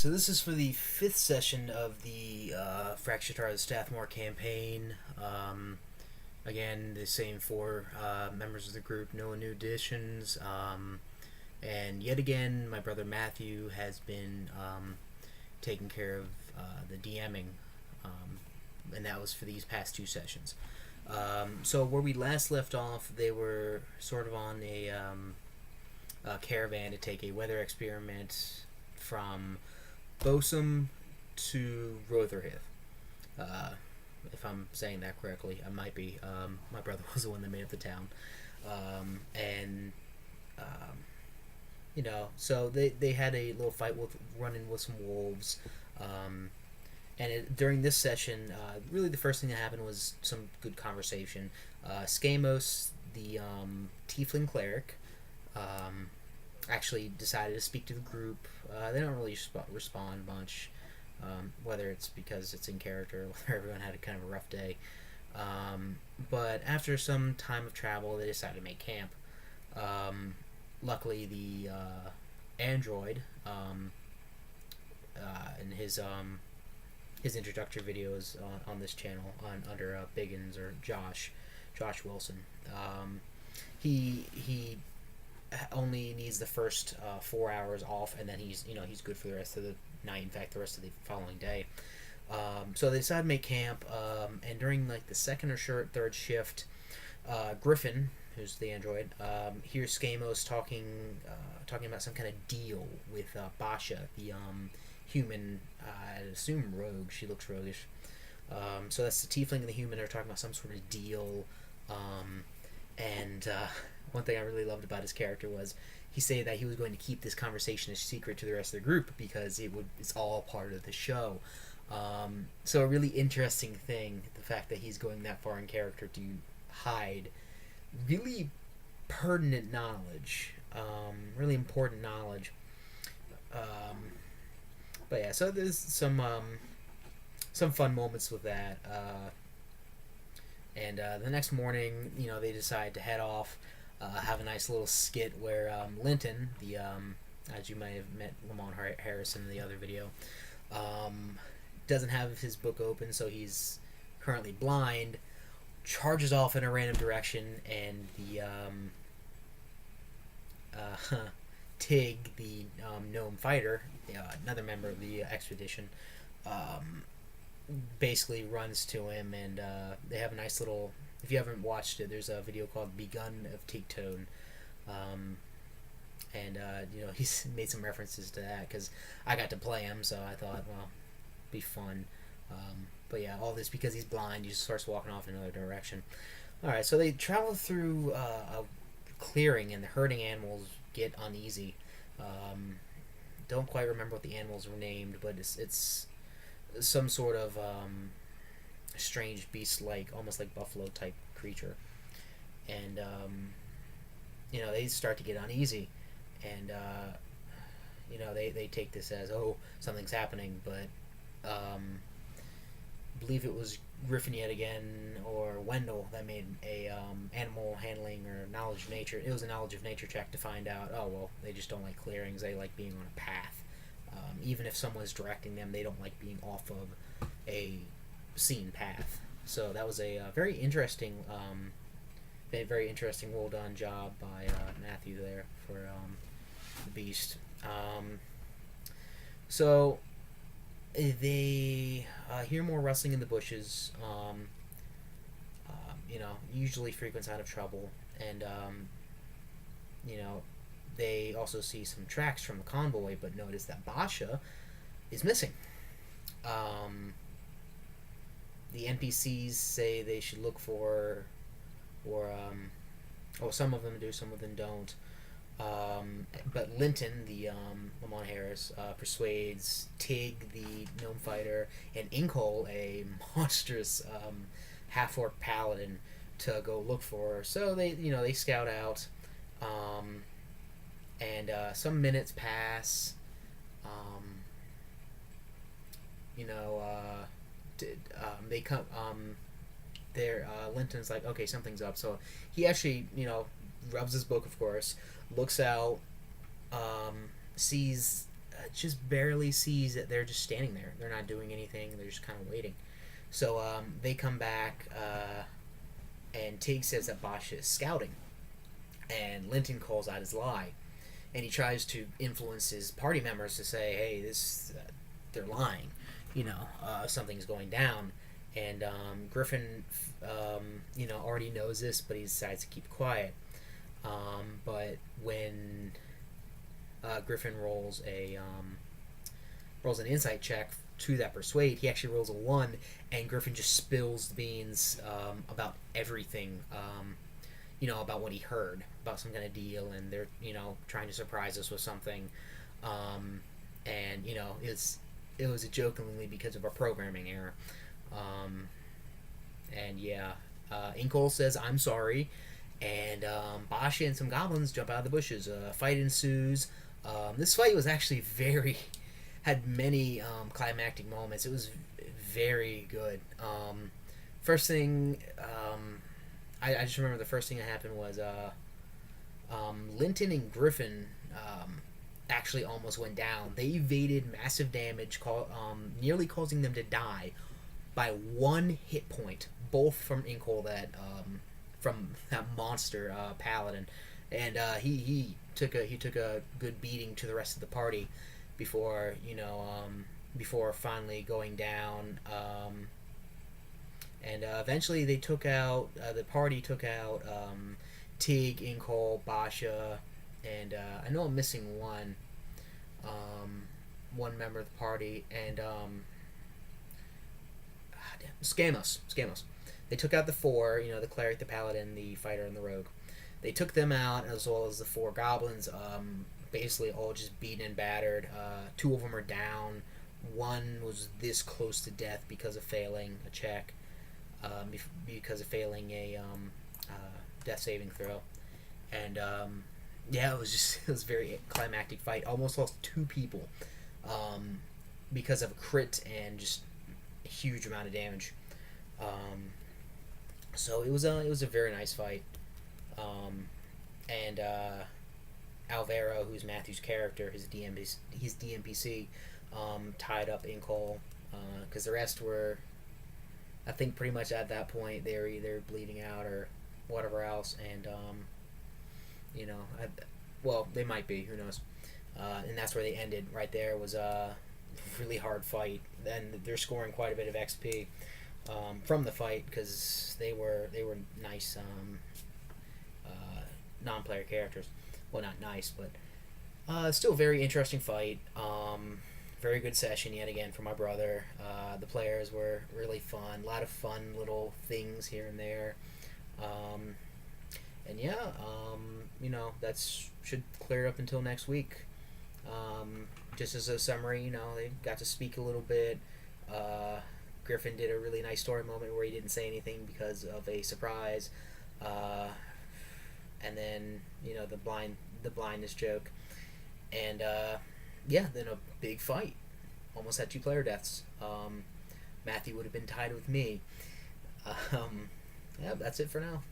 So this is for the fifth session of the Fractured Heart of Stathmore campaign. Again, the same four members of the group, no new additions. And yet again, my brother Matthew has been taking care of the DMing, and that was for these past two sessions. So where we last left off, they were sort of on a caravan to take a weather experiment from Bosom to Rotherhithe. If I'm saying that correctly, I might be. My brother was the one that made it to town. And, so they had a little fight with running with some wolves. During this session, really the first thing that happened was some good conversation. Skamos, the tiefling cleric, actually decided to speak to the group. They don't really respond much, whether it's because it's in character or whether everyone had a kind of a rough day. But after some time of travel, they decided to make camp. Luckily, the android in his introductory videos on this channel under Biggins or Josh Wilson, he only needs the first 4 hours off, and then he's good for the rest of the night. In fact, the rest of the following day. So they decided to make camp, and during like the second or third shift, Griffin, who's the android, hears Skamos talking about some kind of deal with Basha, the human. I assume rogue. She looks roguish. So that's the tiefling and the human are talking about some sort of deal, and one thing I really loved about his character was he said that he was going to keep this conversation a secret to the rest of the group because it's all part of the show. So a really interesting thing, the fact that he's going that far in character to hide really pertinent knowledge, really important knowledge. But yeah, so there's some fun moments with that. And the next morning, they decide to head off. Have a nice little skit where Linton, the as you might have met Lamont Harrison in the other video, doesn't have his book open, so he's currently blind. Charges off in a random direction, and the Tig, the gnome fighter, another member of the expedition, basically runs to him, and they have a nice little. If you haven't watched it, there's a video called Begun of Tigtone, and he's made some references to that because I got to play him, so I thought, well, be fun. But yeah, all this because he's blind. He just starts walking off in another direction. All right, so they travel through a clearing, and the herding animals get uneasy. Don't quite remember what the animals were named, but it's some sort of strange beast, almost like buffalo type creature, and they start to get uneasy, and they take this as, oh, something's happening, but I believe it was Griffin yet again, or Wendell, that made a animal handling or knowledge of nature. It was a knowledge of nature check to find out, oh well, they just don't like clearings, they like being on a path. Even if someone's directing them, they don't like being off of a seen path. So that was a very interesting well done job by Matthew there for the beast. So they hear more rustling in the bushes, usually frequent sign of trouble, and they also see some tracks from the convoy, but notice that Basha is missing. The NPCs say they should look for, some of them do, some of them don't. But Linton, the Lamont Harris, persuades Tig, the gnome fighter, and Inkle, a monstrous half-orc paladin, to go look for her. So they scout out, and some minutes pass. They come. Linton's like, okay, something's up. So he actually, rubs his book, of course, looks out, sees just barely sees that they're just standing there. They're not doing anything. They're just kind of waiting. So they come back, and Tig says that Basha is scouting, and Linton calls out his lie, and he tries to influence his party members to say, "Hey, this they're lying, something's going down." And Griffin, already knows this, but he decides to keep quiet. But when Griffin rolls an insight check to that persuade, he actually rolls a 1, and Griffin just spills the beans about everything, about what he heard about some kind of deal, and they're trying to surprise us with something, and it was a jokingly because of our programming error, and yeah, Inkle says I'm sorry, and Basha and some goblins jump out of the bushes. A fight ensues. This fight was actually had many climactic moments. It was very good. First thing, I just remember the first thing that happened was Linton and Griffin actually almost went down. They evaded massive damage, nearly causing them to die by 1 hit point, both from Inkle, from that monster paladin, and he took a good beating to the rest of the party before finally going down, and eventually the party took out Tig, Inkle, Basha, and I know I'm missing one member of the party, and Scamos. They took out the 4, the cleric, the paladin, the fighter, and the rogue. They took them out, as well as the 4 goblins, basically all just beaten and battered. 2 of them are down. 1 was this close to death because of failing a check, because of failing a death saving throw. And it was a very climactic fight. Almost lost 2 people because of a crit and just a huge amount of damage. So it was a very nice fight. And Alvaro, who's Matthew's character, his DMPC, tied up Inkle, because the rest were, I think, pretty much at that point they were either bleeding out or whatever else, and they might be, who knows, and that's where they ended. Right there was a really hard fight. Then they're scoring quite a bit of XP from the fight, because they were nice non-player characters. Well, not nice, but still very interesting fight. Very good session yet again for my brother. The players were really fun. A lot of fun little things here and there. And yeah, that's should clear up until next week. Just as a summary, they got to speak a little bit. Griffin did a really nice story moment where he didn't say anything because of a surprise. And then the blindness joke, and then a big fight. Almost had 2 player deaths. Matthew would have been tied with me. That's it for now.